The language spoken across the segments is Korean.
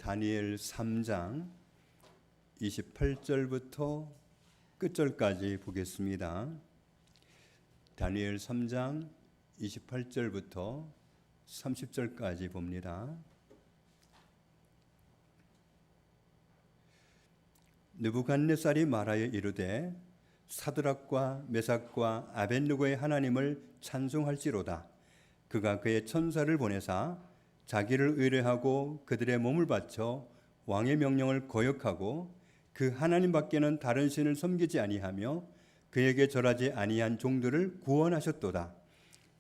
다니엘 3장 28절부터 끝절까지 보겠습니다. 다니엘 3장 28절부터 30절까지 봅니다. 느부갓네살이 말하여 이르되 사드락과 메삭과 아벳느고의 하나님을 찬송할지로다. 그가 그의 천사를 보내사 자기를 의뢰하고 그들의 몸을 바쳐 왕의 명령을 거역하고 그 하나님 밖에는 다른 신을 섬기지 아니하며 그에게 절하지 아니한 종들을 구원하셨도다.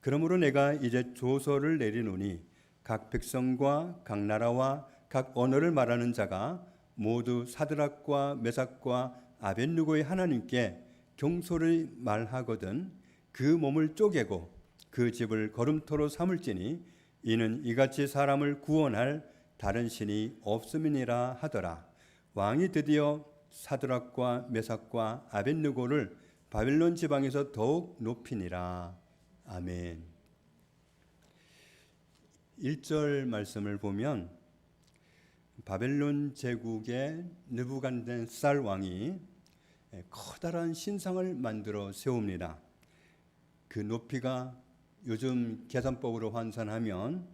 그러므로 내가 이제 조서를 내리노니 각 백성과 각 나라와 각 언어를 말하는 자가 모두 사드락과 메삭과 아벳느고의 하나님께 경소를 말하거든 그 몸을 쪼개고 그 집을 거름토로 삼을지니 이는 이같이 사람을 구원할 다른 신이 없음이니라 하더라. 왕이 드디어 사드락과 메삭과 아벳느고를 바벨론 지방에서 더욱 높이니라. 아멘. 1절 말씀을 보면 바벨론 제국의 느부갓네살 왕이 커다란 신상을 만들어 세웁니다. 그 높이가 요즘 계산법으로 환산하면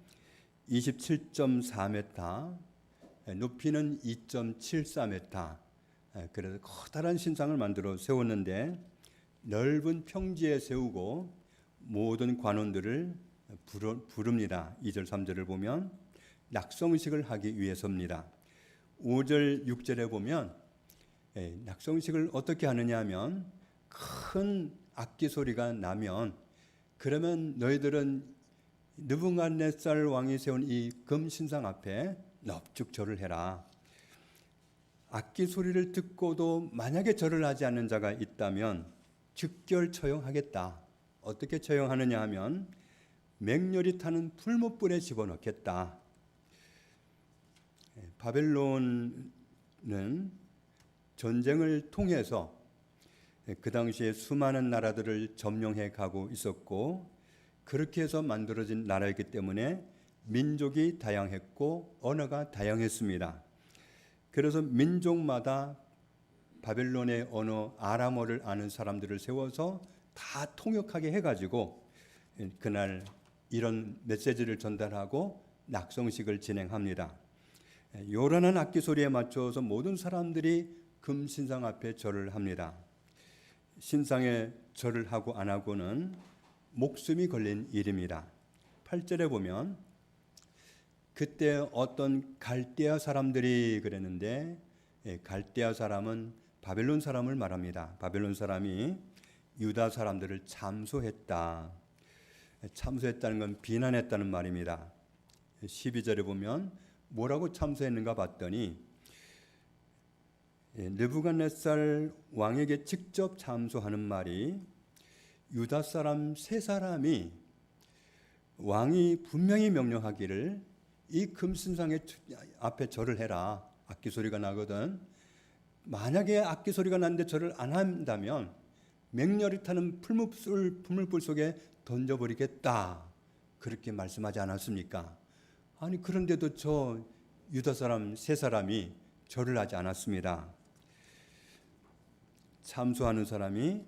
27.4m, 높이는 2.74m. 그래서 커다란 신상을 만들어 세웠는데 넓은 평지에 세우고 모든 관원들을 부릅니다. 2절 3절을 보면 낙성식을 하기 위해서입니다. 5절 6절에 보면 낙성식을 어떻게 하느냐 하면 큰 악기 소리가 나면 그러면 너희들은 느부갓네살 왕이 세운 이 금신상 앞에 넙죽 절을 해라. 악기 소리를 듣고도 만약에 절을 하지 않는 자가 있다면 즉결 처형하겠다. 어떻게 처형하느냐 하면 맹렬히 타는 풀무불에 집어넣겠다. 바벨론은 전쟁을 통해서 그 당시에 수많은 나라들을 점령해 가고 있었고 그렇게 해서 만들어진 나라이기 때문에 민족이 다양했고 언어가 다양했습니다. 그래서 민족마다 바벨론의 언어 아람어를 아는 사람들을 세워서 다 통역하게 해가지고 그날 이런 메시지를 전달하고 낙성식을 진행합니다. 요란한 악기 소리에 맞춰서 모든 사람들이 금신상 앞에 절을 합니다. 신상에 절을 하고 안 하고는 목숨이 걸린 일입니다. 8절에 보면 그때 어떤 갈대아 사람들이 그랬는데 갈대아 사람은 바벨론 사람을 말합니다. 바벨론 사람이 유다 사람들을 참소했다. 참소했다는 건 비난했다는 말입니다. 12절에 보면 뭐라고 참소했는가 봤더니 느부갓네살 왕에게 직접 참소하는 말이 유다 사람 세 사람이 왕이 분명히 명령하기를 이 금신상 앞에 절을 해라. 악기 소리가 나거든. 만약에 악기 소리가 나는데 절을 안 한다면 맹렬히 타는 풀무불 속에 던져버리겠다. 그렇게 말씀하지 않았습니까? 아니 그런데도 저 유다 사람 세 사람이 절을 하지 않았습니다. 참소하는 사람이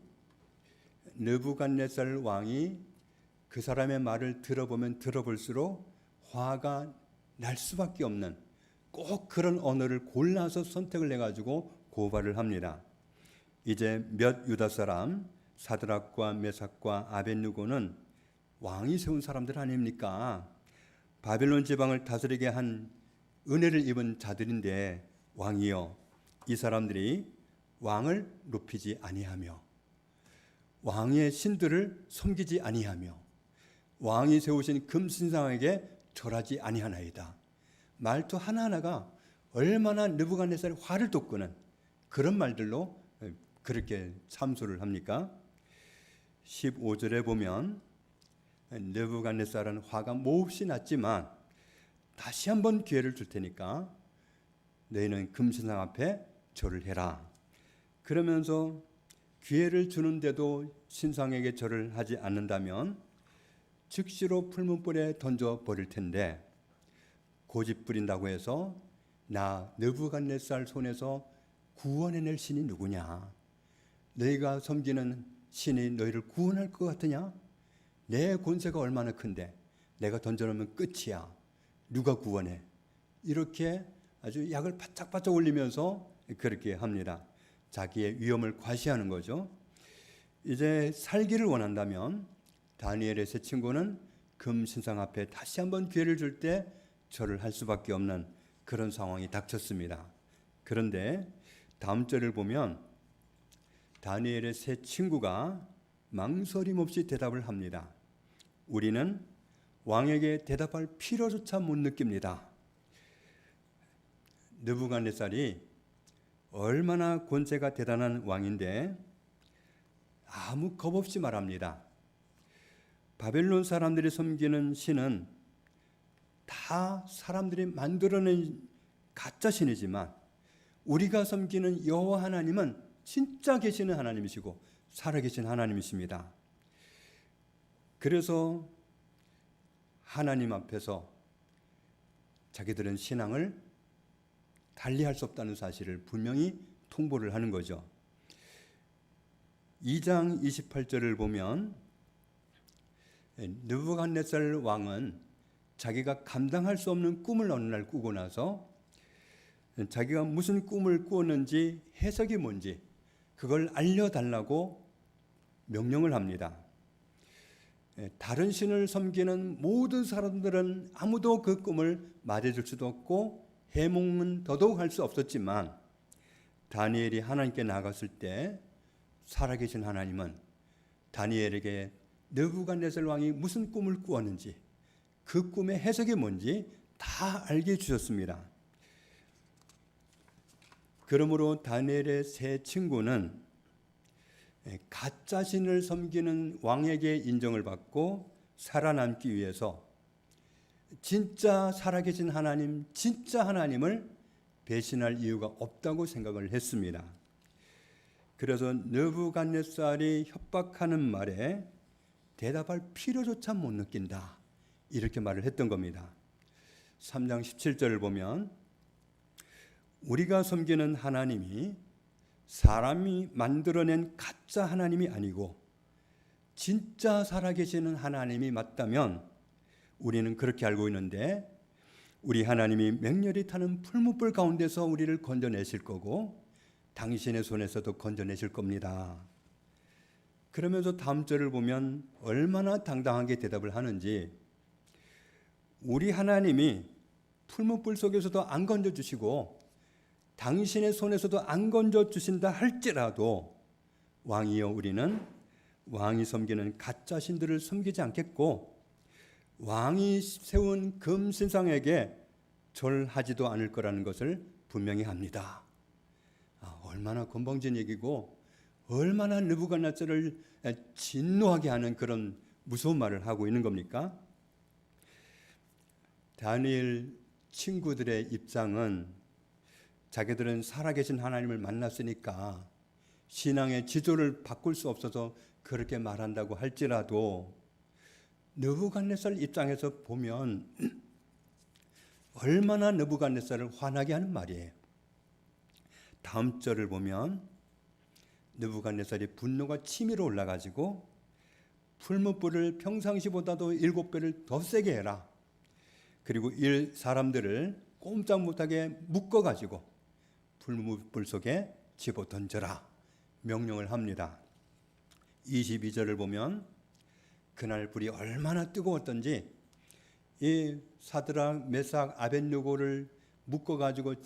느부갓네살 왕이 그 사람의 말을 들어보면 들어볼수록 화가 날 수밖에 없는 꼭 그런 언어를 골라서 선택을 해가지고 고발을 합니다. 이제 몇 유다 사람 사드락과 메삭과 아벳느고는 왕이 세운 사람들 아닙니까? 바벨론 지방을 다스리게 한 은혜를 입은 자들인데 왕이여 이 사람들이 왕을 높이지 아니하며 왕의 신들을 섬기지 아니하며 왕이 세우신 금신상에게 절하지 아니하나이다. 말투 하나하나가 얼마나 느부갓네살의 화를 돋구는 그런 말들로 그렇게 참소를 합니까? 15절에 보면 느부갓네살은 화가 몹시 났지만 다시 한번 기회를 줄 테니까 너희는 금신상 앞에 절을 해라. 그러면서 기회를 주는데도 신상에게 절을 하지 않는다면 즉시로 풀문불에 던져버릴 텐데 고집 부린다고 해서 나 느부갓네살 손에서 구원해낼 신이 누구냐? 너희가 섬기는 신이 너희를 구원할 것 같으냐? 내 권세가 얼마나 큰데 내가 던져놓으면 끝이야. 누가 구원해? 이렇게 아주 약을 바짝바짝 올리면서 그렇게 합니다. 자기의 위험을 과시하는 거죠. 이제 살기를 원한다면 다니엘의 세 친구는 금신상 앞에 다시 한번 기회를 줄 때 절을 할 수밖에 없는 그런 상황이 닥쳤습니다. 그런데 다음 절을 보면 다니엘의 세 친구가 망설임 없이 대답을 합니다. 우리는 왕에게 대답할 필요조차 못 느낍니다. 느부갓네살이 얼마나 권세가 대단한 왕인데 아무 겁 없이 말합니다. 바벨론 사람들이 섬기는 신은 다 사람들이 만들어낸 가짜 신이지만 우리가 섬기는 여호와 하나님은 진짜 계시는 하나님이시고 살아계신 하나님이십니다. 그래서 하나님 앞에서 자기들은 신앙을 달리할 수 없다는 사실을 분명히 통보를 하는 거죠. 2장 28절을 보면 느부갓네살 왕은 자기가 감당할 수 없는 꿈을 어느 날 꾸고 나서 자기가 무슨 꿈을 꾸었는지 해석이 뭔지 그걸 알려달라고 명령을 합니다. 다른 신을 섬기는 모든 사람들은 아무도 그 꿈을 말해줄 수도 없고 해몽은 더더욱 할 수 없었지만 다니엘이 하나님께 나갔을 때 살아계신 하나님은 다니엘에게 느부갓네살 왕이 무슨 꿈을 꾸었는지 그 꿈의 해석이 뭔지 다 알게 해주셨습니다. 그러므로 다니엘의 세 친구는 가짜 신을 섬기는 왕에게 인정을 받고 살아남기 위해서 진짜 살아계신 하나님, 진짜 하나님을 배신할 이유가 없다고 생각을 했습니다. 그래서 느부갓네살이 협박하는 말에 대답할 필요조차 못 느낀다. 이렇게 말을 했던 겁니다. 3장 17절을 보면 우리가 섬기는 하나님이 사람이 만들어낸 가짜 하나님이 아니고 진짜 살아계시는 하나님이 맞다면 우리는 그렇게 알고 있는데 우리 하나님이 맹렬히 타는 풀무불 가운데서 우리를 건져내실 거고 당신의 손에서도 건져내실 겁니다. 그러면서 다음 절을 보면 얼마나 당당하게 대답을 하는지 우리 하나님이 풀무불 속에서도 안 건져주시고 당신의 손에서도 안 건져주신다 할지라도 왕이여 우리는 왕이 섬기는 가짜 신들을 섬기지 않겠고 왕이 세운 금신상에게 절하지도 않을 거라는 것을 분명히 합니다. 얼마나 건방진 얘기고 얼마나 느부갓네살을 진노하게 하는 그런 무서운 말을 하고 있는 겁니까? 다니엘 친구들의 입장은 자기들은 살아계신 하나님을 만났으니까 신앙의 지도를 바꿀 수 없어서 그렇게 말한다고 할지라도 느부갓네살 입장에서 보면 얼마나 느부갓네살을 화나게 하는 말이에요. 다음 절을 보면 느부갓네살이 분노가 치밀어 올라가지고 풀무불을 평상시보다도 7배를 더 세게 해라. 그리고 사람들을 꼼짝 못하게 묶어가지고 풀무불 속에 집어던져라 명령을 합니다. 22절을 보면 그날 불이 얼마나 뜨거웠던지 이 사드락, 메삭, 아벳느고를 묶어가지고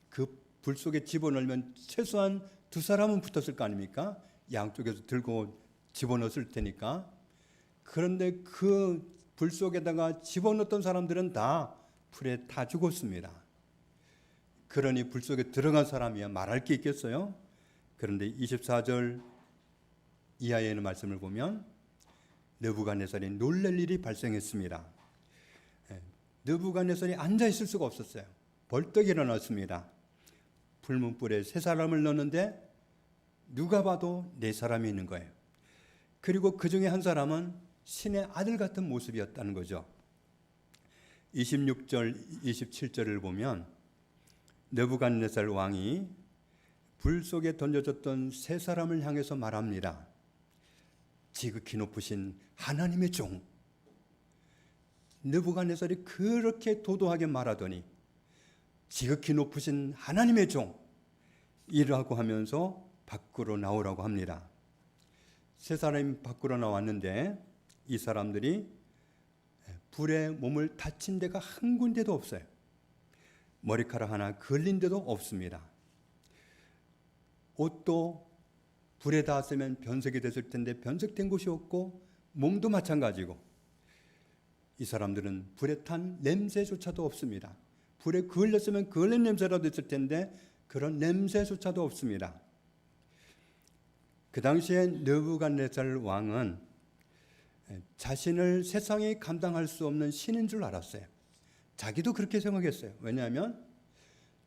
그 불 속에 집어넣으면 최소한 2사람은 붙었을 거 아닙니까? 양쪽에서 들고 집어넣었을 테니까. 그런데 그 불 속에다가 집어넣었던 사람들은 다 불에 타 죽었습니다. 그러니 불 속에 들어간 사람이야 말할 게 있겠어요? 그런데 24절 이하에 있는 말씀을 보면 느부갓네살이 놀랄 일이 발생했습니다. 느부갓네살이 앉아 있을 수가 없었어요. 벌떡 일어났습니다. 풀무불에 3사람을 넣었는데 누가 봐도 4사람이 있는 거예요. 그리고 그 중에 한 사람은 신의 아들 같은 모습이었다는 거죠. 26절, 27절을 보면 느부갓네살 왕이 불 속에 던져졌던 세 사람을 향해서 말합니다. 지극히 높으신 하나님의 종. 느부갓네살이 그렇게 도도하게 말하더니 지극히 높으신 하나님의 종 이라고 하면서 밖으로 나오라고 합니다. 세 사람이 밖으로 나왔는데 이 사람들이 불에 몸을 다친 데가 한 군데도 없어요. 머리카락 하나 걸린 데도 없습니다. 옷도 불에 닿았으면 변색이 됐을 텐데 변색된 곳이 없고 몸도 마찬가지고 이 사람들은 불에 탄 냄새조차도 없습니다. 불에 걸렸으면 걸린 냄새라도 있을 텐데 그런 냄새조차도 없습니다. 그 당시에 느부갓네살 왕은 자신을 세상이 감당할 수 없는 신인 줄 알았어요. 자기도 그렇게 생각했어요. 왜냐하면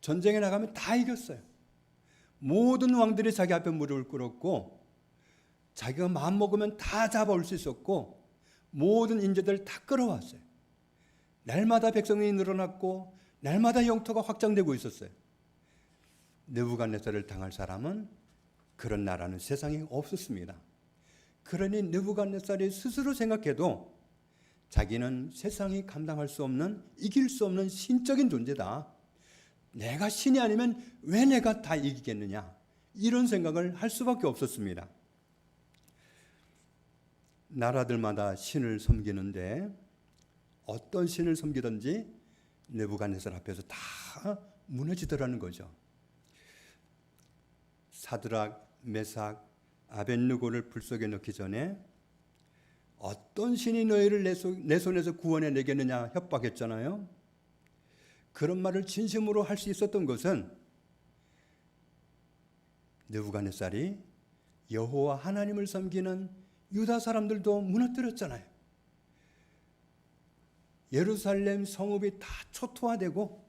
전쟁에 나가면 다 이겼어요. 모든 왕들이 자기 앞에 무릎을 꿇었고 자기가 마음먹으면 다 잡아올 수 있었고 모든 인재들을 다 끌어왔어요. 날마다 백성이 늘어났고 날마다 영토가 확장되고 있었어요. 느부갓네살을 당할 사람은 그런 나라는 세상에 없었습니다. 그러니 느부갓네살이 스스로 생각해도 자기는 세상이 감당할 수 없는, 이길 수 없는 신적인 존재다. 내가 신이 아니면 왜 내가 다 이기겠느냐, 이런 생각을 할 수밖에 없었습니다. 나라들마다 신을 섬기는데 어떤 신을 섬기든지 느부갓네살 앞에서 다 무너지더라는 거죠. 사드락, 메삭, 아벳느고를 불 속에 넣기 전에 어떤 신이 너희를 내 손에서 구원해 내겠느냐 협박했잖아요. 그런 말을 진심으로 할 수 있었던 것은 느부갓네살이 여호와 하나님을 섬기는 유다 사람들도 무너뜨렸잖아요. 예루살렘 성읍이 다 초토화되고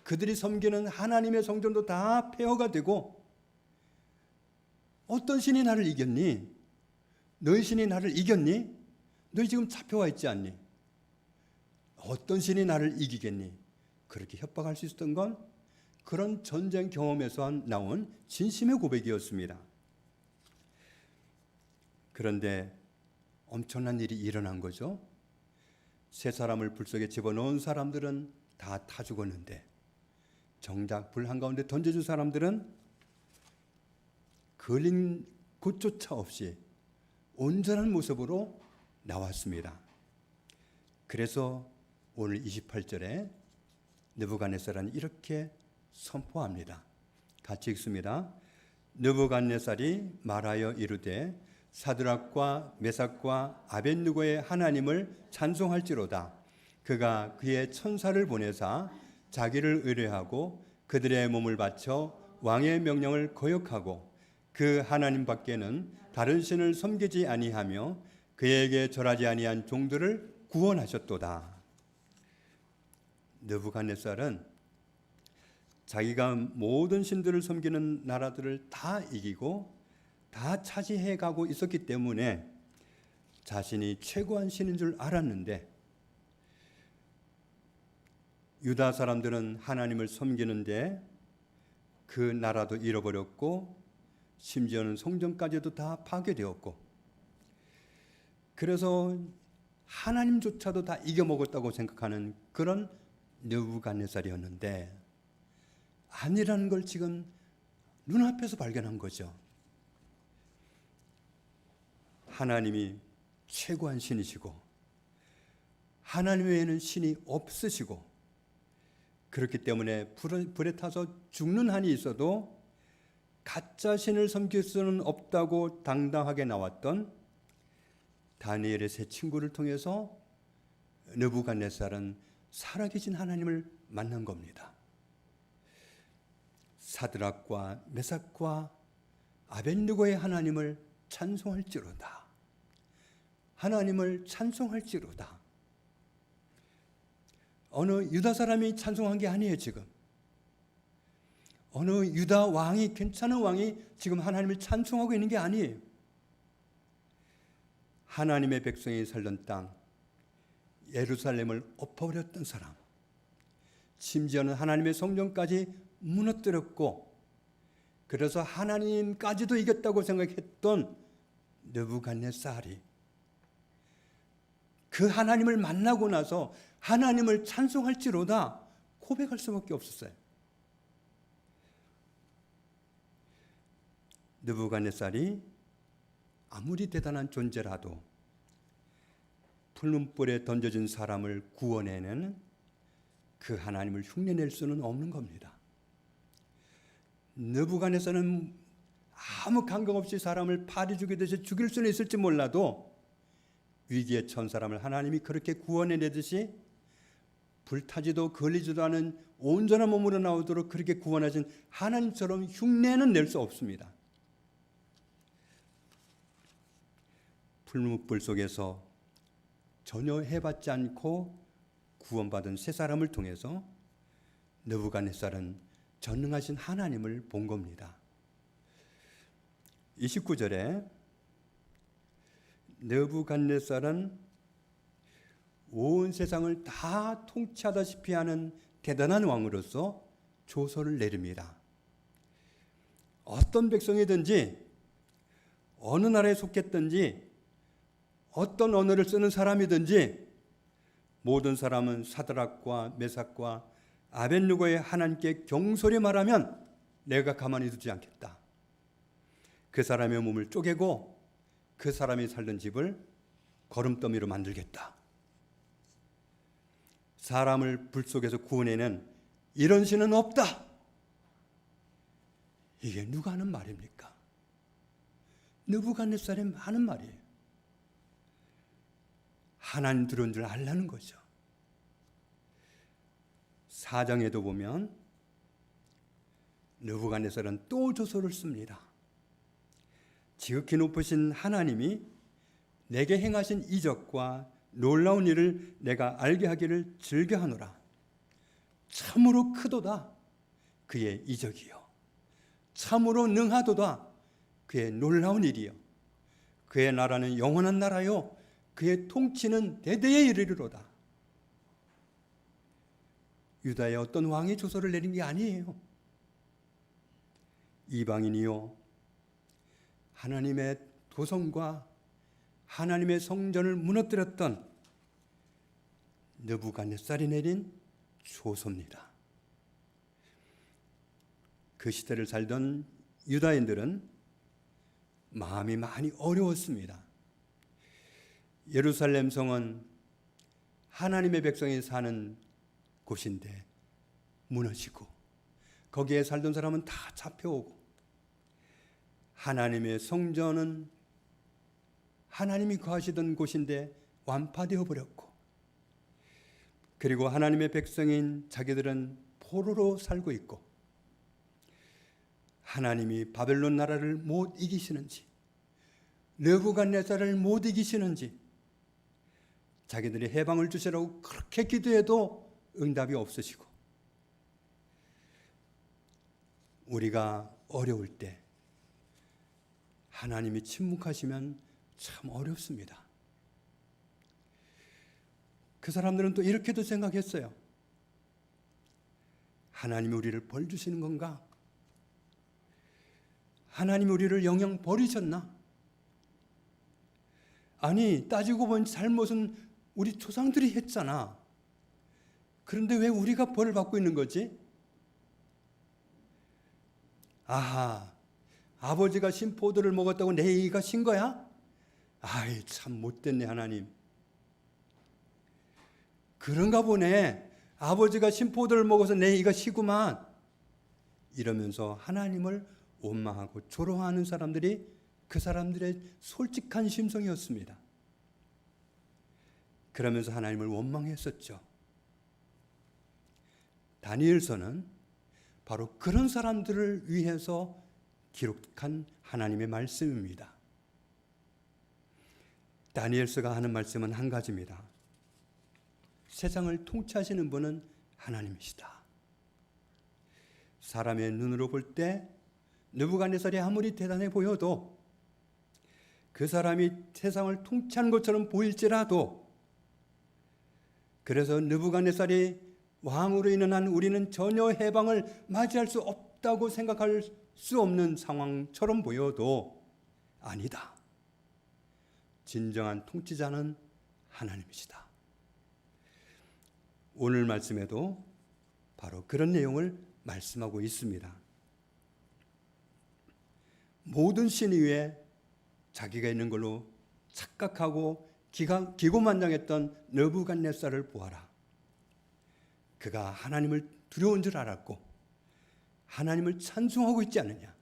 그들이 섬기는 하나님의 성전도 다 폐허가 되고 어떤 신이 나를 이겼니? 너희 신이 나를 이겼니? 너희 지금 잡혀와 있지 않니? 어떤 신이 나를 이기겠니? 그렇게 협박할 수 있었던 건 그런 전쟁 경험에서 나온 진심의 고백이었습니다. 그런데 엄청난 일이 일어난 거죠. 세 사람을 불 속에 집어넣은 사람들은 다 타 죽었는데 정작 불 한가운데 던져준 사람들은 걸린 곳조차 없이 온전한 모습으로 나왔습니다. 그래서 오늘 28절에 느부갓네살은 이렇게 선포합니다. 같이 읽습니다. 느부갓네살이 말하여 이르되 사드락과 메삭과 아벳느고의 하나님을 찬송할지로다. 그가 그의 천사를 보내사 자기를 의뢰하고 그들의 몸을 바쳐 왕의 명령을 거역하고 그 하나님 밖에는 다른 신을 섬기지 아니하며 그에게 절하지 아니한 종들을 구원하셨도다. 느부갓네살은 자기가 모든 신들을 섬기는 나라들을 다 이기고 다 차지해 가고 있었기 때문에 자신이 최고한 신인 줄 알았는데 유다 사람들은 하나님을 섬기는데 그 나라도 잃어버렸고 심지어는 성전까지도 다 파괴되었고 그래서 하나님조차도 다 이겨먹었다고 생각하는 그런 느부갓네살이었는데 아니라는 걸 지금 눈앞에서 발견한 거죠. 하나님이 최고한 신이시고 하나님 외에는 신이 없으시고 그렇기 때문에 불에 타서 죽는 한이 있어도 가짜 신을 섬길 수는 없다고 당당하게 나왔던 다니엘의 세 친구를 통해서 느부갓네살은 살아계신 하나님을 만난 겁니다. 사드락과 메삭과 아벳느고의 하나님을 찬송할지로다. 하나님을 찬송할지로다. 어느 유다 사람이 찬송한 게 아니에요. 지금 어느 유다 왕이, 괜찮은 왕이 지금 하나님을 찬송하고 있는 게 아니에요. 하나님의 백성이 살던 땅 예루살렘을 엎어버렸던 사람, 심지어는 하나님의 성전까지 무너뜨렸고, 그래서 하나님까지도 이겼다고 생각했던 느부갓네살이 그 하나님을 만나고 나서 하나님을 찬송할지로다 고백할 수밖에 없었어요. 느부갓네살이 아무리 대단한 존재라도 풀문불에 던져진 사람을 구원해내는 그 하나님을 흉내낼 수는 없는 겁니다. 느부갓네살은 아무 감각 없이 사람을 파리 죽이듯이 죽일 수는 있을지 몰라도 위기에 처한 사람을 하나님이 그렇게 구원해내듯이 불타지도 걸리지도 않은 온전한 몸으로 나오도록 그렇게 구원하신 하나님처럼 흉내는 낼 수 없습니다. 풀무불 속에서 전혀 해받지 않고 구원받은 세 사람을 통해서 느부갓네살은 전능하신 하나님을 본 겁니다. 29절에 느부갓네살은 온 세상을 다 통치하다시피 하는 대단한 왕으로서 조서를 내립니다. 어떤 백성이든지 어느 나라에 속했든지 어떤 언어를 쓰는 사람이든지 모든 사람은 사드락과 메삭과 아벳느고의 하나님께 경솔히 말하면 내가 가만히 두지 않겠다. 그 사람의 몸을 쪼개고 그 사람이 살던 집을 거름더미로 만들겠다. 사람을 불 속에서 구원해낸 이런 신은 없다. 이게 누가 하는 말입니까? 느부갓네살이 하는 말이에요. 하나님 들어온 줄 알라는 거죠. 4장에도 보면 느부갓네살은 또 조서를 씁니다. 지극히 높으신 하나님이 내게 행하신 이적과 놀라운 일을 내가 알게 하기를 즐겨하노라. 참으로 크도다 그의 이적이요, 참으로 능하도다 그의 놀라운 일이요, 그의 나라는 영원한 나라요, 그의 통치는 대대에 이르리로다. 유다의 어떤 왕이 조서를 내린 게 아니에요. 이방인이요, 하나님의 도성과 하나님의 성전을 무너뜨렸던 느부갓네살이 내린 조서입니다. 그 시대를 살던 유다인들은 마음이 많이 어려웠습니다. 예루살렘 성은 하나님의 백성이 사는 곳인데 무너지고 거기에 살던 사람은 다 잡혀오고, 하나님의 성전은 하나님이 거하시던 곳인데 완파되어 버렸고, 그리고 하나님의 백성인 자기들은 포로로 살고 있고, 하나님이 바벨론 나라를 못 이기시는지, 느부갓네살을 못 이기시는지, 자기들이 해방을 주시라고 그렇게 기도해도 응답이 없으시고, 우리가 어려울 때 하나님이 침묵하시면 참 어렵습니다. 그 사람들은 또 이렇게도 생각했어요. 하나님이 우리를 벌 주시는 건가? 하나님이 우리를 영영 버리셨나? 아니, 따지고 보니 잘못은 우리 조상들이 했잖아. 그런데 왜 우리가 벌을 받고 있는 거지? 아하, 아버지가 신 포도를 먹었다고 내 이가 신 거야? 아이, 참 못됐네 하나님. 그런가 보네. 아버지가 신 포도를 먹어서 내 이가 시구만. 이러면서 하나님을 원망하고 조롱하는 사람들이 그 사람들의 솔직한 심성이었습니다. 그러면서 하나님을 원망했었죠. 다니엘서는 바로 그런 사람들을 위해서 기록한 하나님의 말씀입니다. 다니엘서가 하는 말씀은 한 가지입니다. 세상을 통치하시는 분은 하나님이시다. 사람의 눈으로 볼 때 느부갓네살이 아무리 대단해 보여도, 그 사람이 세상을 통치하는 것처럼 보일지라도, 그래서 느부갓네살이 왕으로 인한 한 우리는 전혀 해방을 맞이할 수 없다고 생각할 수 없는 상황처럼 보여도 아니다. 진정한 통치자는 하나님이시다. 오늘 말씀에도 바로 그런 내용을 말씀하고 있습니다. 모든 신 위에 자기가 있는 걸로 착각하고 기고만장했던 느부갓네살을 보아라. 그가 하나님을 두려운 줄 알았고 하나님을 찬송하고 있지 않느냐.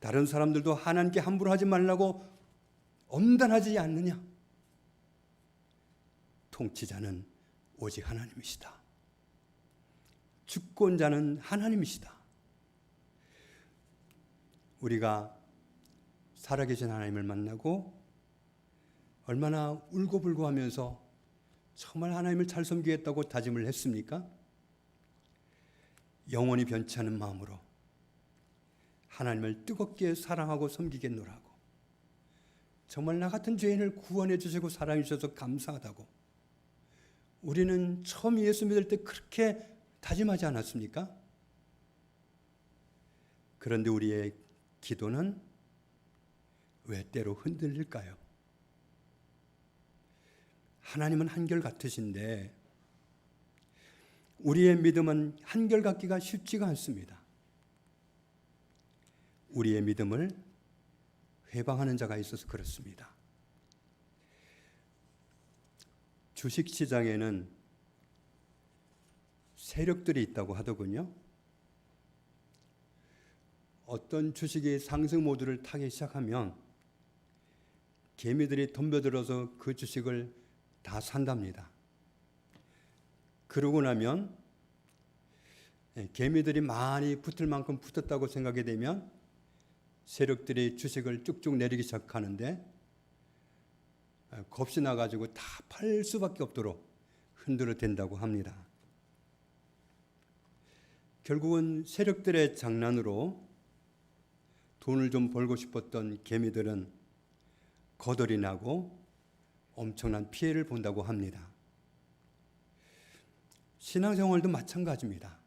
다른 사람들도 하나님께 함부로 하지 말라고 엄단하지 않느냐. 통치자는 오직 하나님이시다. 주권자는 하나님이시다. 우리가 살아계신 하나님을 만나고 얼마나 울고불고 하면서 정말 하나님을 잘 섬기겠다고 다짐을 했습니까? 영원히 변치 않은 마음으로 하나님을 뜨겁게 사랑하고 섬기겠노라고, 정말 나 같은 죄인을 구원해 주시고 사랑해 주셔서 감사하다고 우리는 처음 예수 믿을 때 그렇게 다짐하지 않았습니까? 그런데 우리의 기도는 왜 때로 흔들릴까요? 하나님은 한결같으신데 우리의 믿음은 한결같기가 쉽지가 않습니다. 우리의 믿음을 회방하는 자가 있어서 그렇습니다. 주식시장에는 세력들이 있다고 하더군요. 어떤 주식이 상승 모드를 타기 시작하면 개미들이 덤벼들어서 그 주식을 다 산답니다. 그러고 나면 개미들이 많이 붙을 만큼 붙었다고 생각이 되면 세력들이 주식을 쭉쭉 내리기 시작하는데 겁이 나가지고 다 팔 수밖에 없도록 흔들어 댄다고 합니다. 결국은 세력들의 장난으로 돈을 좀 벌고 싶었던 개미들은 거덜이 나고 엄청난 피해를 본다고 합니다. 신앙생활도 마찬가지입니다.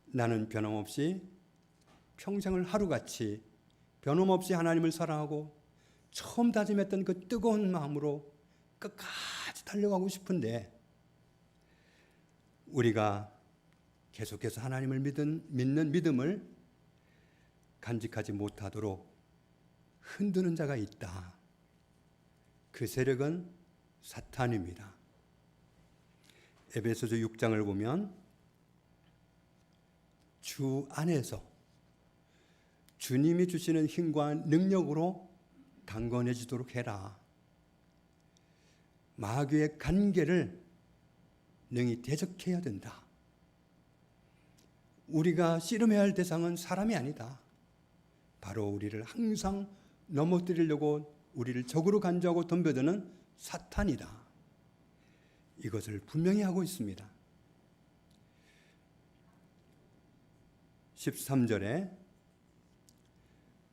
나는 변함없이 평생을 하루같이 변함없이 하나님을 사랑하고 처음 다짐했던 그 뜨거운 마음으로 끝까지 달려가고 싶은데 우리가 계속해서 하나님을 믿는 믿음을 간직하지 못하도록 흔드는 자가 있다. 그 세력은 사탄입니다. 에베소서 6장을 보면 주 안에서 주님이 주시는 힘과 능력으로 강건해지도록 해라. 마귀의 간계를 능히 대적해야 된다. 우리가 씨름해야 할 대상은 사람이 아니다. 바로 우리를 항상 넘어뜨리려고 우리를 적으로 간주하고 덤벼드는 사탄이다. 이것을 분명히 하고 있습니다. 13절에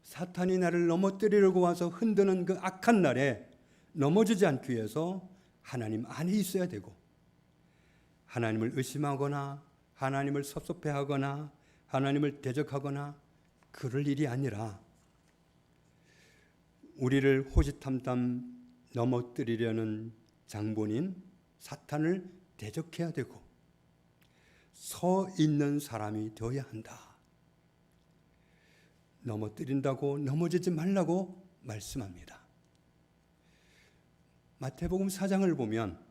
사탄이 나를 넘어뜨리려고 와서 흔드는 그 악한 날에 넘어지지 않기 위해서 하나님 안에 있어야 되고, 하나님을 의심하거나 하나님을 섭섭해하거나 하나님을 대적하거나 그럴 일이 아니라 우리를 호시탐탐 넘어뜨리려는 장본인 사탄을 대적해야 되고 서 있는 사람이 되어야 한다. 넘어뜨린다고 넘어지지 말라고 말씀합니다. 마태복음 4장을 보면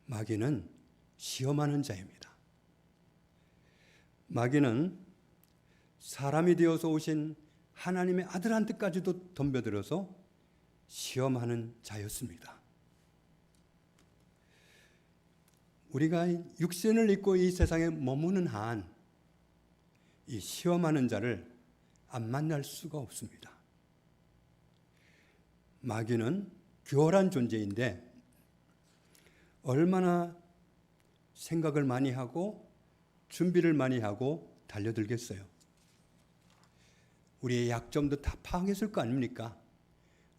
마귀는 시험하는 자입니다. 마귀는 사람이 되어서 오신 하나님의 아들한테까지도 덤벼들어서 시험하는 자였습니다. 우리가 육신을 입고 이 세상에 머무는 한 이 시험하는 자를 안 만날 수가 없습니다. 마귀는 교활한 존재인데 얼마나 생각을 많이 하고 준비를 많이 하고 달려들겠어요. 우리의 약점도 다 파악했을 거 아닙니까?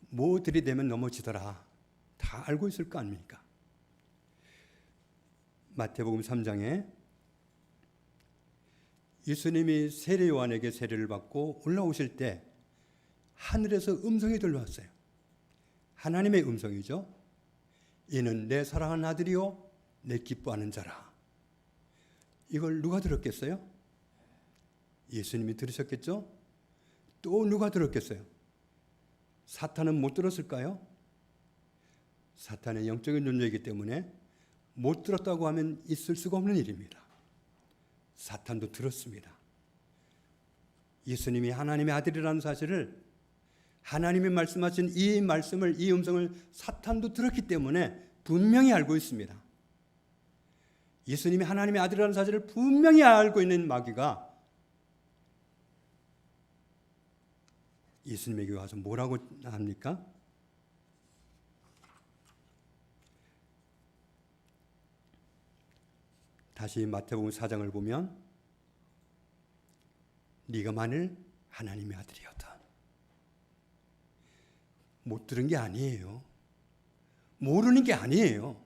뭐 들이대면 넘어지더라. 다 알고 있을 거 아닙니까? 마태복음 3장에 예수님이 세례 요한에게 세례를 받고 올라오실 때 하늘에서 음성이 들려왔어요. 하나님의 음성이죠. 이는 내 사랑하는 아들이요 내 기뻐하는 자라. 이걸 누가 들었겠어요? 예수님이 들으셨겠죠? 또 누가 들었겠어요? 사탄은 못 들었을까요? 사탄은 영적인 존재이기 때문에 못 들었다고 하면 있을 수가 없는 일입니다. 사탄도 들었습니다. 예수님이 하나님의 아들이라는 사실을, 하나님이 말씀하신 이 말씀을, 이 음성을 사탄도 들었기 때문에 분명히 알고 있습니다. 예수님이 하나님의 아들이라는 사실을 분명히 알고 있는 마귀가 예수님에게 와서 뭐라고 합니까? 다시 마태복음 4장을 보면 네가 만일 하나님의 아들이었다. 못 들은 게 아니에요. 모르는 게 아니에요.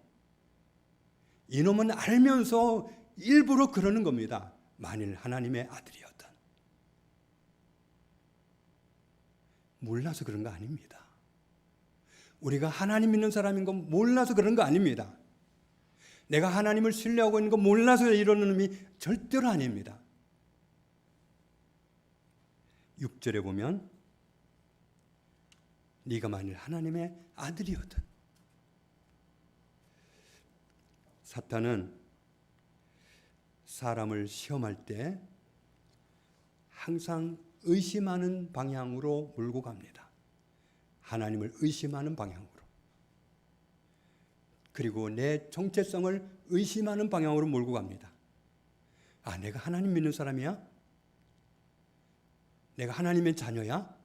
이놈은 알면서 일부러 그러는 겁니다. 만일 하나님의 아들이었다. 몰라서 그런 거 아닙니다. 우리가 하나님 믿는 사람인 건 몰라서 그런 거 아닙니다. 내가 하나님을 신뢰하고 있는 거 몰라서 이러는 의미 절대로 아닙니다. 6절에 보면 네가 만일 하나님의 아들이었든. 사탄은 사람을 시험할 때 항상 의심하는 방향으로 몰고 갑니다. 하나님을 의심하는 방향으로. 그리고 내 정체성을 의심하는 방향으로 몰고 갑니다. 아, 내가 하나님 믿는 사람이야? 내가 하나님의 자녀야?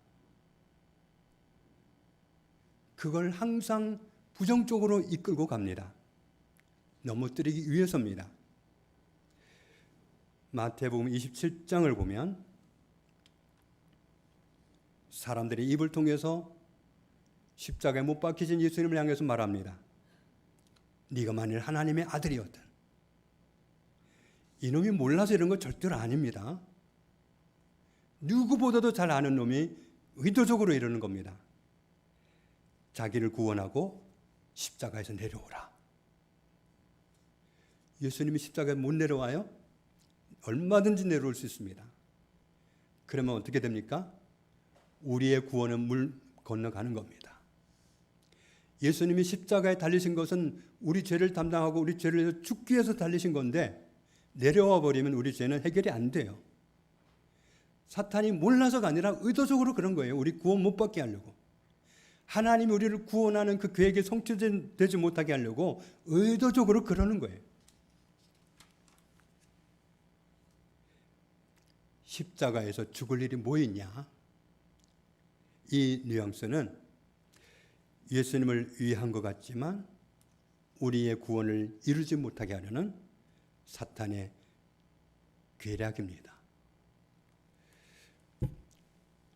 그걸 항상 부정적으로 이끌고 갑니다. 넘어뜨리기 위해서입니다. 마태복음 27장을 보면 사람들이 입을 통해서 십자가에 못 박히신 예수님을 향해서 말합니다. 네가 만일 하나님의 아들이었든. 이놈이 몰라서 이런 거 절대로 아닙니다. 누구보다도 잘 아는 놈이 의도적으로 이러는 겁니다. 자기를 구원하고 십자가에서 내려오라. 예수님이 십자가에 못 내려와요? 얼마든지 내려올 수 있습니다. 그러면 어떻게 됩니까? 우리의 구원은 물 건너가는 겁니다. 예수님이 십자가에 달리신 것은 우리 죄를 담당하고 우리 죄를 죽기 위해서 달리신 건데 내려와 버리면 우리 죄는 해결이 안 돼요. 사탄이 몰라서가 아니라 의도적으로 그런 거예요. 우리 구원 못 받게 하려고. 하나님이 우리를 구원하는 그 계획이 성취되지 못하게 하려고 의도적으로 그러는 거예요. 십자가에서 죽을 일이 뭐 있냐? 이 뉘앙스는 예수님을 위한 것 같지만 우리의 구원을 이루지 못하게 하려는 사탄의 계략입니다.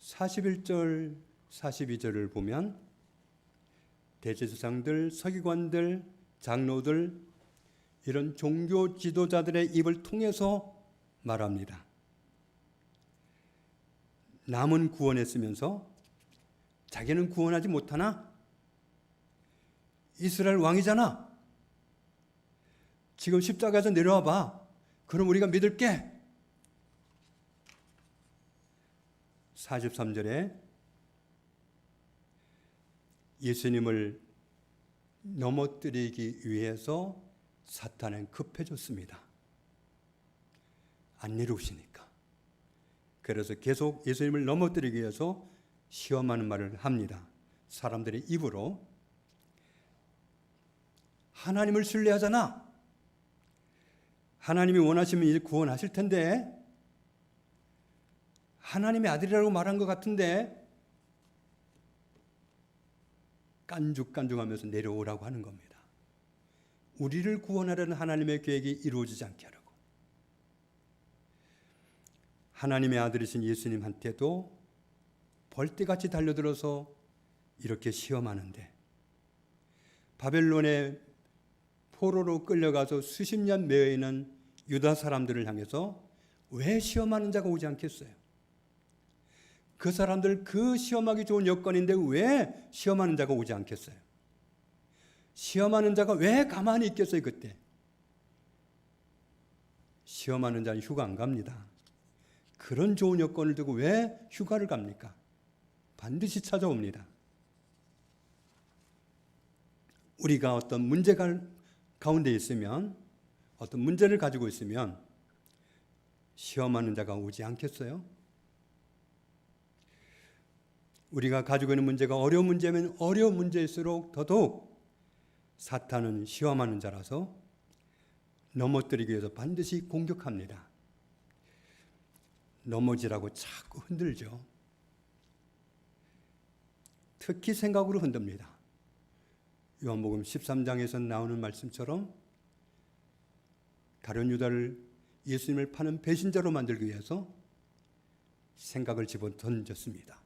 41절, 42절을 보면 대제사장들, 서기관들, 장로들 이런 종교 지도자들의 입을 통해서 말합니다. 남은 구원했으면서 자기는 구원하지 못하나? 이스라엘 왕이잖아. 지금 십자가에서 내려와 봐. 그럼 우리가 믿을게. 43절에 예수님을 넘어뜨리기 위해서 사탄은 급해졌습니다. 안 내려오시니까. 그래서 계속 예수님을 넘어뜨리기 위해서 시험하는 말을 합니다. 사람들의 입으로. 하나님을 신뢰하잖아. 하나님이 원하시면 이제 구원하실 텐데. 하나님의 아들이라고 말한 것 같은데. 깐죽깐죽하면서 내려오라고 하는 겁니다. 우리를 구원하려는 하나님의 계획이 이루어지지 않게 하라고. 하나님의 아들이신 예수님한테도 벌떼같이 달려들어서 이렇게 시험하는데 바벨론의 포로로 끌려가서 수십 년 매여 있는 유다 사람들을 향해서 왜 시험하는 자가 오지 않겠어요? 그 사람들 그 시험하기 좋은 여건인데 왜 시험하는 자가 오지 않겠어요? 시험하는 자가 왜 가만히 있겠어요? 그때 시험하는 자는 휴가 안 갑니다. 그런 좋은 여건을 두고 왜 휴가를 갑니까? 반드시 찾아옵니다. 우리가 어떤 문제가 가운데 있으면, 어떤 문제를 가지고 있으면 시험하는 자가 오지 않겠어요? 우리가 가지고 있는 문제가 어려운 문제면 어려운 문제일수록 더더욱 사탄은 시험하는 자라서 넘어뜨리기 위해서 반드시 공격합니다. 넘어지라고 자꾸 흔들죠. 특히 생각으로 흔듭니다. 요한복음 13장에서 나오는 말씀처럼 가룟 유다를 예수님을 파는 배신자로 만들기 위해서 생각을 집어 던졌습니다.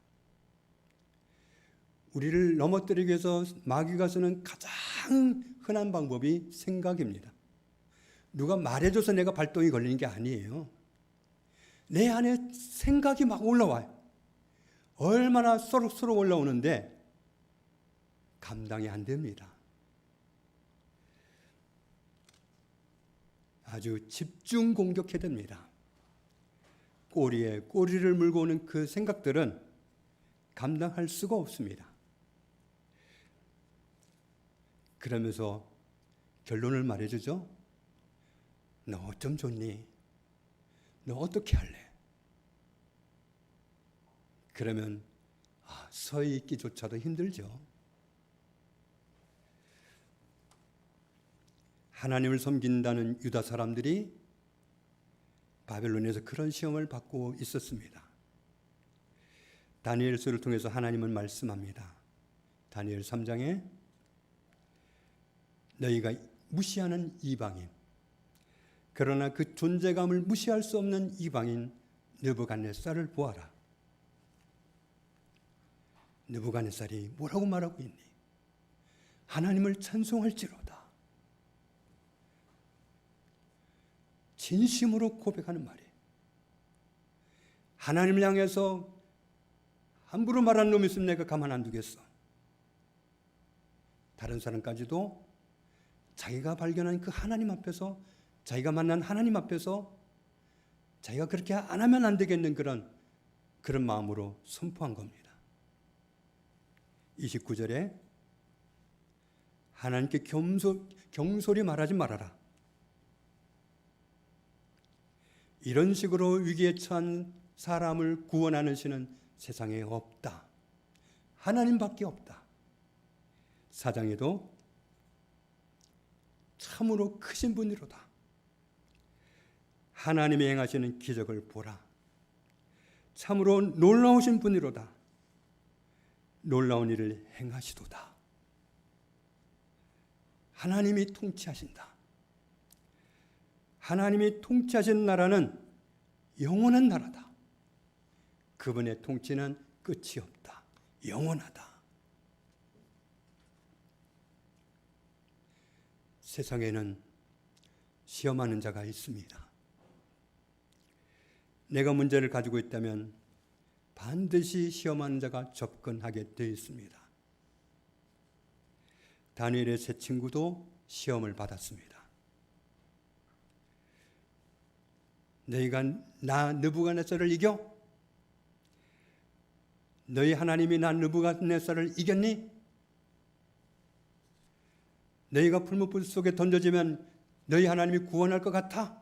우리를 넘어뜨리기 위해서 마귀가 쓰는 가장 흔한 방법이 생각입니다. 누가 말해줘서 내가 발동이 걸리는 게 아니에요. 내 안에 생각이 막 올라와요. 얼마나 쏘록쏘록 올라오는데 감당이 안 됩니다. 아주 집중 공격해야 됩니다. 꼬리에 꼬리를 물고 오는 그 생각들은 감당할 수가 없습니다. 그러면서 결론을 말해주죠. 너 어쩜 좋니? 너 어떻게 할래? 그러면 서 있기조차도 힘들죠. 하나님을 섬긴다는 유다 사람들이 바벨론에서 그런 시험을 받고 있었습니다. 다니엘서를 통해서 하나님은 말씀합니다. 다니엘 3장에 너희가 무시하는 이방인, 그러나 그 존재감을 무시할 수 없는 이방인 느부갓네살을 보아라. 느부갓네살이 뭐라고 말하고 있니? 하나님을 찬송할지로다. 진심으로 고백하는 말이에요. 하나님을 향해서 함부로 말하는 놈이 있으면 내가 가만 안 두겠어. 다른 사람까지도 자기가 발견한 그 하나님 앞에서, 자기가 만난 하나님 앞에서 자기가 그렇게 안 하면 안 되겠는 그런 마음으로 선포한 겁니다. 29절에 하나님께 경솔히 말하지 말아라. 이런 식으로 위기에 처한 사람을 구원하는 신은 세상에 없다. 하나님밖에 없다. 4장에도 참으로 크신 분이로다. 하나님이 행하시는 기적을 보라. 참으로 놀라우신 분이로다. 놀라운 일을 행하시도다. 하나님이 통치하신다. 하나님이 통치하신 나라는 영원한 나라다. 그분의 통치는 끝이 없다. 영원하다. 세상에는 시험하는 자가 있습니다. 내가 문제를 가지고 있다면 반드시 시험하는 자가 접근하게 되어 있습니다. 다니엘의 세 친구도 시험을 받았습니다. 너희가 나 느부갓네살을 이겨? 너희 하나님이 나 느부갓네살을 이겼니? 너희가 풀무불 속에 던져지면 너희 하나님이 구원할 것 같아?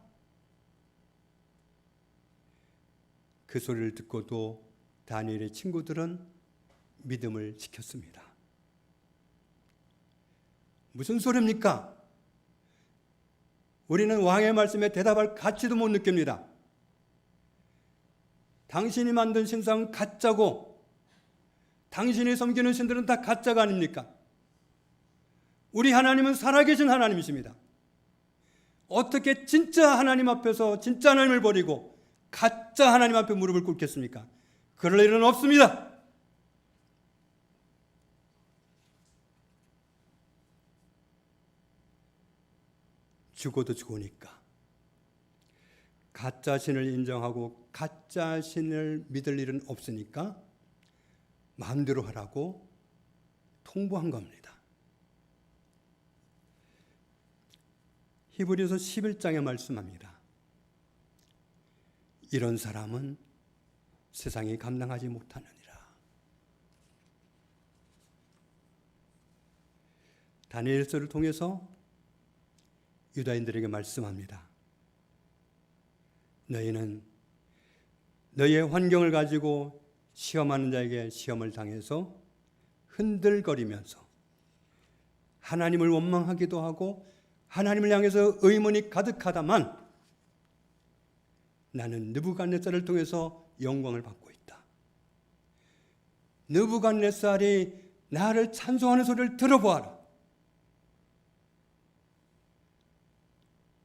그 소리를 듣고도 다니엘의 친구들은 믿음을 지켰습니다. 무슨 소리입니까? 우리는 왕의 말씀에 대답할 가치도 못 느낍니다. 당신이 만든 신상은 가짜고 당신이 섬기는 신들은 다 가짜가 아닙니까? 우리 하나님은 살아계신 하나님이십니다. 어떻게 진짜 하나님 앞에서 진짜 하나님을 버리고 가짜 하나님 앞에 무릎을 꿇겠습니까? 그럴 일은 없습니다. 죽어도 죽으니까 가짜 신을 인정하고 가짜 신을 믿을 일은 없으니까 마음대로 하라고 통보한 겁니다. 히브리서 11장에 말씀합니다. 이런 사람은 세상이 감당하지 못하느니라. 다니엘서를 통해서 유다인들에게 말씀합니다. 너희는 너희의 환경을 가지고 시험하는 자에게 시험을 당해서 흔들거리면서 하나님을 원망하기도 하고 하나님을 향해서 의문이 가득하다만 나는 느부갓네살을 통해서 영광을 받고 있다. 느부갓네살이 나를 찬송하는 소리를 들어보아라.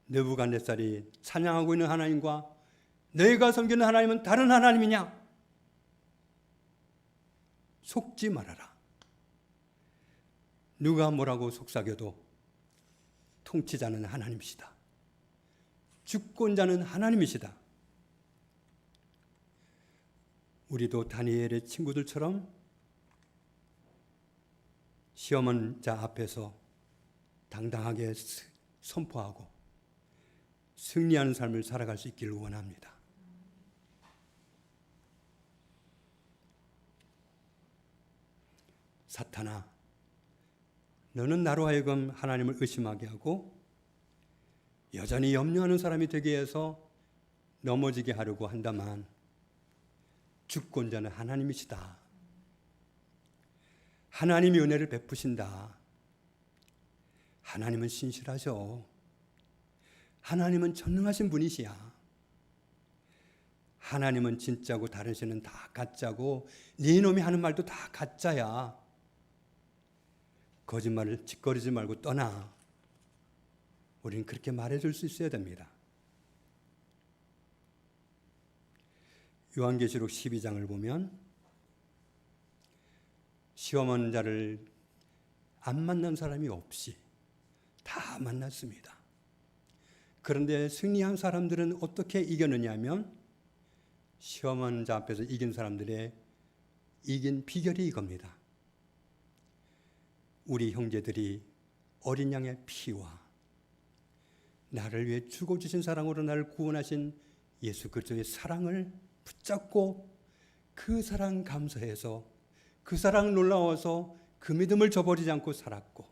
느부갓네살이 찬양하고 있는 하나님과 너희가 섬기는 하나님은 다른 하나님이냐? 속지 말아라. 누가 뭐라고 속삭여도 통치자는 하나님이시다. 주권자는 하나님이시다. 우리도 다니엘의 친구들처럼 시험한 자 앞에서 당당하게 선포하고 승리하는 삶을 살아갈 수 있기를 원합니다. 사탄아, 너는 나로 하여금 하나님을 의심하게 하고 여전히 염려하는 사람이 되게 해서 넘어지게 하려고 한다만 주권자는 하나님이시다. 하나님이 은혜를 베푸신다. 하나님은 신실하셔. 하나님은 전능하신 분이시야. 하나님은 진짜고 다른 신은 다 가짜고 네 놈이 하는 말도 다 가짜야. 거짓말을 짓거리지 말고 떠나. 우리는 그렇게 말해줄 수 있어야 됩니다. 요한계시록 12장을 보면 시험하는 자를 안 만난 사람이 없이 다 만났습니다. 그런데 승리한 사람들은 어떻게 이겼느냐 하면 시험하는 자 앞에서 이긴 사람들의 이긴 비결이 이겁니다. 우리 형제들이 어린 양의 피와 나를 위해 죽어주신 사랑으로 나를 구원하신 예수 그리스도의 사랑을 붙잡고 그 사랑 감사해서 그 사랑 놀라워서 그 믿음을 저버리지 않고 살았고,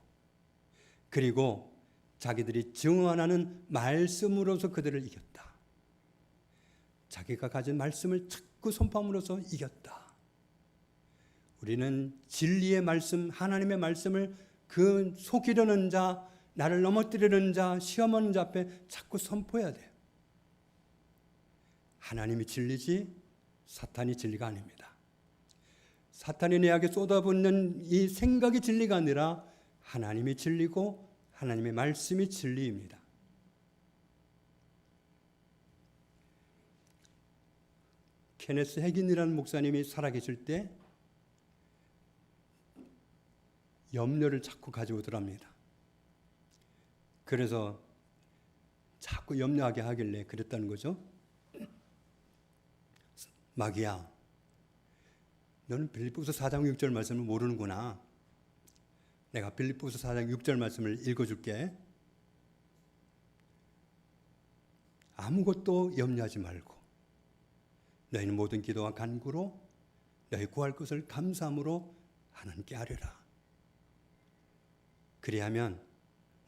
그리고 자기들이 증언하는 말씀으로서 그들을 이겼다. 자기가 가진 말씀을 자꾸 선포함으로써 이겼다. 우리는 진리의 말씀, 하나님의 말씀을 그 속이려는 자, 나를 넘어뜨리려는 자, 시험하는 자 앞에 자꾸 선포해야 돼요. 하나님이 진리지 사탄이 진리가 아닙니다. 사탄이 내게 쏟아붓는 이 생각이 진리가 아니라 하나님이 진리고 하나님의 말씀이 진리입니다. 케네스 해긴이라는 목사님이 살아계실 때 염려를 자꾸 가져오더랍니다. 그래서 자꾸 염려하게 하길래 그랬다는 거죠. 마귀야, 너는 빌립보서 4장 6절 말씀을 모르는구나. 내가 빌립보서 4장 6절 말씀을 읽어줄게. 아무것도 염려하지 말고 너희는 모든 기도와 간구로 너희 구할 것을 감사함으로 하나님께 아뢰라. 그리하면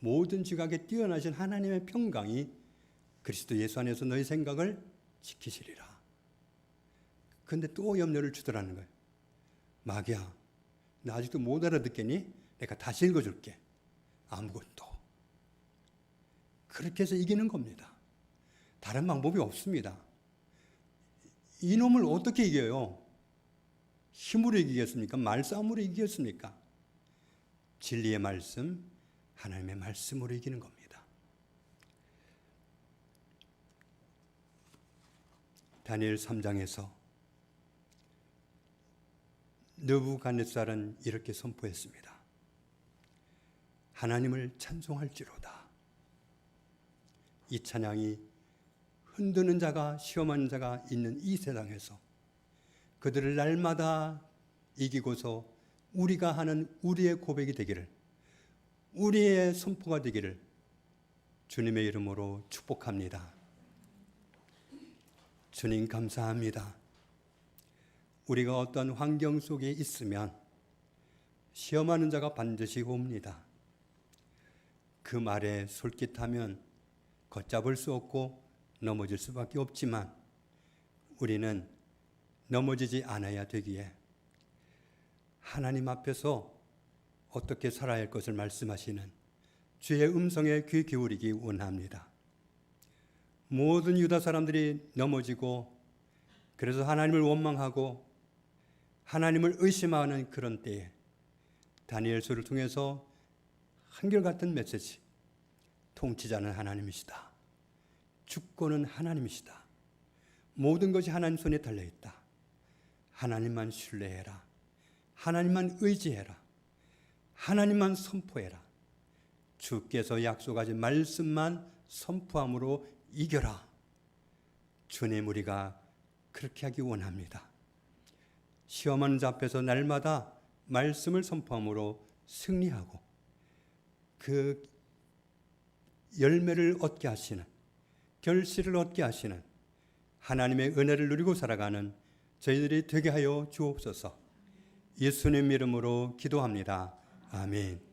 모든 지각에 뛰어나신 하나님의 평강이 그리스도 예수 안에서 너희 생각을 지키시리라. 근데 또 염려를 주더라는 거예요. 마귀야, 나 아직도 못 알아듣겠니? 내가 다시 읽어줄게. 아무것도. 그렇게 해서 이기는 겁니다. 다른 방법이 없습니다. 이놈을 어떻게 이겨요? 힘으로 이기겠습니까? 말싸움으로 이기겠습니까? 진리의 말씀, 하나님의 말씀으로 이기는 겁니다. 다니엘 3장에서 느부갓네살은 이렇게 선포했습니다. 하나님을 찬송할지로다. 이 찬양이 흔드는 자가 시험하는 자가 있는 이 세상에서 그들을 날마다 이기고서 우리가 하는 우리의 고백이 되기를, 우리의 선포가 되기를 주님의 이름으로 축복합니다. 주님 감사합니다. 우리가 어떤 환경 속에 있으면 시험하는 자가 반드시 옵니다. 그 말에 솔깃하면 걷잡을 수 없고 넘어질 수밖에 없지만 우리는 넘어지지 않아야 되기에 하나님 앞에서 어떻게 살아야 할 것을 말씀하시는 주의 음성에 귀 기울이기 원합니다. 모든 유다 사람들이 넘어지고 그래서 하나님을 원망하고 하나님을 의심하는 그런 때에 다니엘서를 통해서 한결같은 메시지, 통치자는 하나님이시다. 주권은 하나님이시다. 모든 것이 하나님 손에 달려있다. 하나님만 신뢰해라. 하나님만 의지해라. 하나님만 선포해라. 주께서 약속하신 말씀만 선포함으로 이겨라. 주님, 우리가 그렇게 하기 원합니다. 시험하는 자 앞에서 날마다 말씀을 선포함으로 승리하고 그 열매를 얻게 하시는, 결실을 얻게 하시는 하나님의 은혜를 누리고 살아가는 저희들이 되게 하여 주옵소서. 예수님 이름으로 기도합니다. 아멘.